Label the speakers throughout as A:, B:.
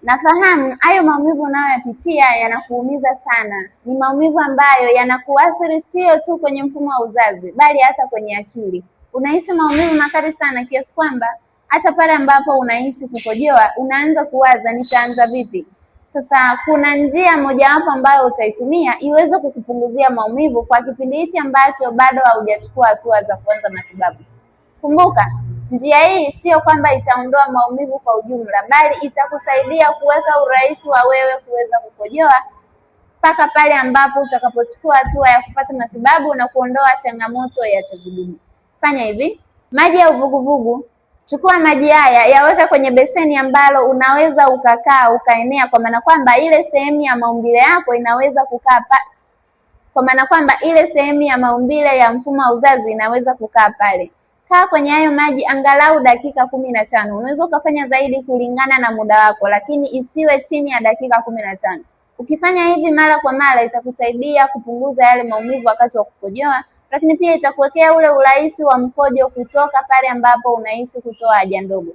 A: Nafahamu hayo maumivu unayoyapitia yanakuumiza sana. Ni maumivu ambayo yanakuathiri sio tu kwenye mfumo wa uzazi, bali hata kwenye akili. Unahisi maumivu makali sana kiasi kwamba hata pale ambapo unahisi kukojoa, unaanza kuwaza nitaanza vipi? Sasa kuna njia mojawapo ambayo utaitumia iweze kukupunguzia maumivu kwa kipindi hichi ambacho bado haujachukua hatua za kuanza matibabu. Kumbuka, njia hii sio kwamba itaondoa maumivu kwa ujumla, bali itakusaidia kuweka urahisi wa wewe kuweza kukojoa mpaka pale ambapo utakapochukua hatua ya kupata matibabu na kuondoa changamoto ya tezi dume. Fanya hivi: maji ya uvuguvugu, chukua maji haya yaweka kwenye beseni ambalo unaweza ukakaa ukaenea, kwa maana kwamba ile sehemu ya maumbile yako inaweza kukaa kwa maana kwamba ile sehemu ya maumbile ya mfumo wa uzazi inaweza kukaa pale. Kaa kwenye hayo maji angalau dakika 15. Unaweza ukafanya zaidi kulingana na muda wako, lakini isiwe chini ya dakika 15. Ukifanya hivi mara kwa mara itakusaidia kupunguza yale maumivu wakati wa kukojoa, lakini pia itakuwekea ule urahisi wa mkojo kutoka pale ambapo unahisi kutoa haja ndogo.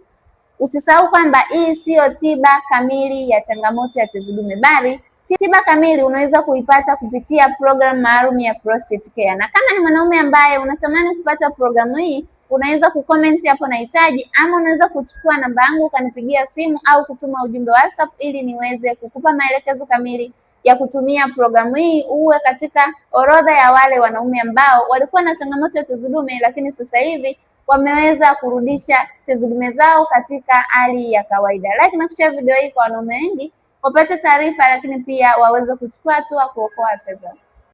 A: Usisahau kwamba hii siyo tiba kamili ya changamoto ya tezi dume, bali tiba kamili unaweza kuipata kupitia programu maalum ya Prostate Care. Na kama ni mwanaume ambaye unatamani kupata programu hii, unaweza kucomment hapo nahitaji, ama unaweza kuchukua namba yangu ukanipigia simu au kutuma ujumbe WhatsApp ili niweze kukupa maelekezo kamili ya kutumia programu hii, uwe katika orodha ya wale wanaume ambao walikuwa na changamoto ya tezi dume, lakini sasa hivi wameweza kurudisha tezi dume zao katika hali ya kawaida. Like na kushare video hii kwa wanaume wengi wapate taarifa, lakini pia waweze kuchukua hatua kuokoa afya zao.